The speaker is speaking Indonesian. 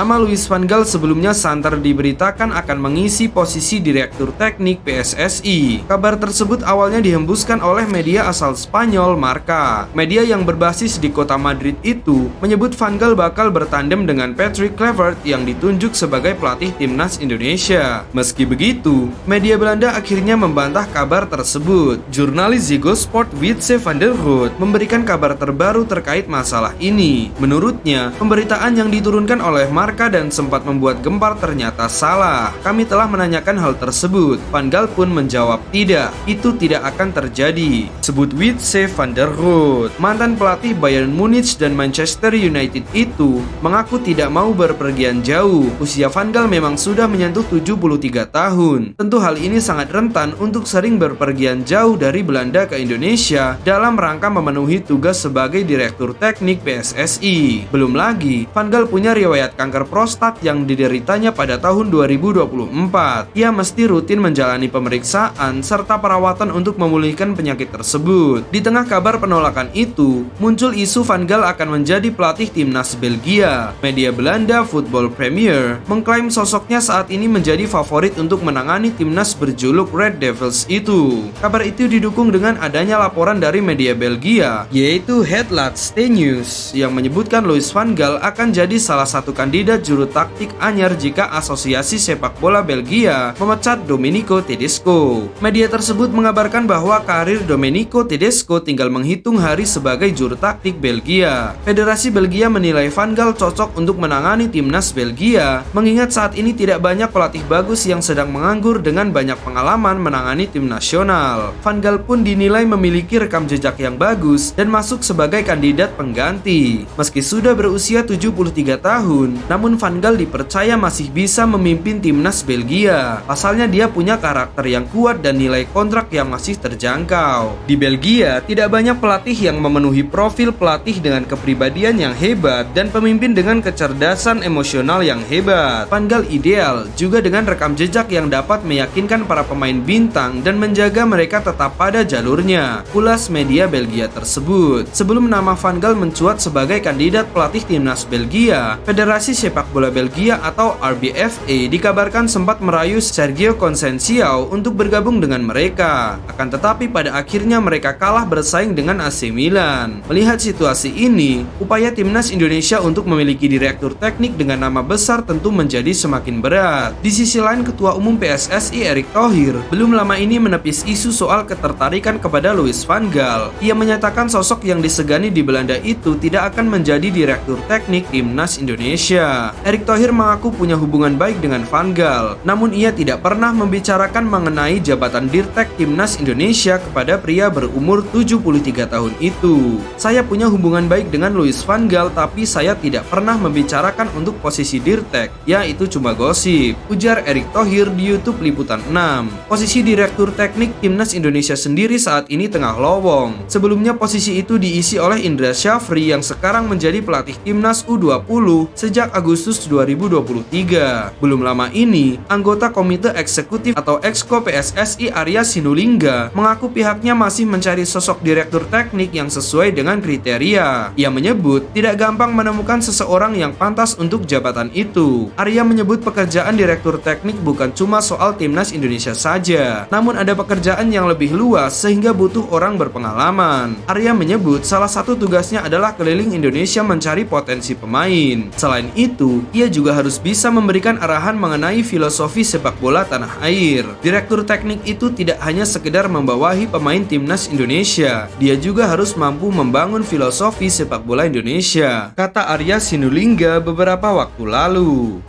Nama Louis van Gaal sebelumnya santer diberitakan akan mengisi posisi Direktur Teknik PSSI. Kabar tersebut awalnya dihembuskan oleh media asal Spanyol Marca. Media yang berbasis di kota Madrid itu menyebut Van Gaal bakal bertandem dengan Patrick Kluivert yang ditunjuk sebagai pelatih timnas Indonesia. Meski begitu, media Belanda akhirnya membantah kabar tersebut. Jurnalis Ziggo Sport Wietse van der Rohe memberikan kabar terbaru terkait masalah ini. Menurutnya, pemberitaan yang diturunkan oleh Marca dan sempat membuat gempar ternyata salah. Kami telah menanyakan hal tersebut. Van Gaal pun menjawab tidak, itu tidak akan terjadi. Sebut Wietse van der Rohe. Mantan pelatih Bayern Munich dan Manchester United itu mengaku tidak mau berpergian jauh. Usia Van Gaal memang sudah menyentuh 73 tahun. Tentu hal ini sangat rentan untuk sering berpergian jauh dari Belanda ke Indonesia dalam rangka memenuhi tugas sebagai Direktur Teknik PSSI. Belum lagi, Van Gaal punya riwayat kanker prostat yang dideritanya pada tahun 2024. Ia mesti rutin menjalani pemeriksaan serta perawatan untuk memulihkan penyakit tersebut. Di tengah kabar penolakan itu, muncul isu Van Gaal akan menjadi pelatih timnas Belgia. Media Belanda Football Premier mengklaim sosoknya saat ini menjadi favorit untuk menangani timnas berjuluk Red Devils itu. Kabar itu didukung dengan adanya laporan dari media Belgia, yaitu Het Laatste Nieuws, yang menyebutkan Louis van Gaal akan jadi salah satu kandidat juru taktik anyar jika Asosiasi Sepak Bola Belgia memecat Domenico Tedesco. Media tersebut mengabarkan bahwa karir Domenico Tedesco tinggal menghitung hari sebagai juru taktik Belgia. Federasi Belgia menilai Van Gaal cocok untuk menangani timnas Belgia, mengingat saat ini tidak banyak pelatih bagus yang sedang menganggur dengan banyak pengalaman menangani tim nasional. Van Gaal pun dinilai memiliki rekam jejak yang bagus dan masuk sebagai kandidat pengganti. Meski sudah berusia 73 tahun, namun Van Gaal dipercaya masih bisa memimpin timnas Belgia. Pasalnya dia punya karakter yang kuat dan nilai kontrak yang masih terjangkau. Di Belgia, tidak banyak pelatih yang memenuhi profil pelatih dengan kepribadian yang hebat dan pemimpin dengan kecerdasan emosional yang hebat. Van Gaal ideal juga dengan rekam jejak yang dapat meyakinkan para pemain bintang dan menjaga mereka tetap pada jalurnya, ulas media Belgia tersebut. Sebelum nama Van Gaal mencuat sebagai kandidat pelatih timnas Belgia, Federasi Sepak Bola Belgia atau RBFA dikabarkan sempat merayu Sergio Conceição untuk bergabung dengan mereka. Akan tetapi pada akhirnya mereka kalah bersaing dengan AC Milan. Melihat situasi ini, upaya timnas Indonesia untuk memiliki direktur teknik dengan nama besar tentu menjadi semakin berat. Di sisi lain, Ketua Umum PSSI Erick Thohir belum lama ini menepis isu soal ketertarikan kepada Louis van Gaal. Ia menyatakan sosok yang disegani di Belanda itu tidak akan menjadi direktur teknik timnas Indonesia. Erick Thohir mengaku punya hubungan baik dengan Van Gaal, namun ia tidak pernah membicarakan mengenai jabatan Dirtek timnas Indonesia kepada pria berumur 73 tahun itu. Saya punya hubungan baik dengan Louis van Gaal, tapi saya tidak pernah membicarakan untuk posisi Dirtek. Ya, itu cuma gosip, ujar Erick Thohir di YouTube Liputan 6. Posisi direktur teknik timnas Indonesia sendiri saat ini tengah lowong. Sebelumnya posisi itu diisi oleh Indra Syafri yang sekarang menjadi pelatih timnas U20 sejak Agustus 2023. Belum lama ini, anggota Komite Eksekutif atau Exco PSSI Arya Sinulinga mengaku pihaknya masih mencari sosok direktur teknik yang sesuai dengan kriteria. Ia menyebut tidak gampang menemukan seseorang yang pantas untuk jabatan itu. Arya menyebut pekerjaan direktur teknik bukan cuma soal timnas Indonesia saja, namun ada pekerjaan yang lebih luas sehingga butuh orang berpengalaman. Arya menyebut salah satu tugasnya adalah keliling Indonesia mencari potensi pemain. Selain itu, ia juga harus bisa memberikan arahan mengenai filosofi sepak bola tanah air. Direktur teknik itu tidak hanya sekedar membawahi pemain timnas Indonesia, dia juga harus mampu membangun filosofi sepak bola Indonesia, kata Arya Sinulinga beberapa waktu lalu.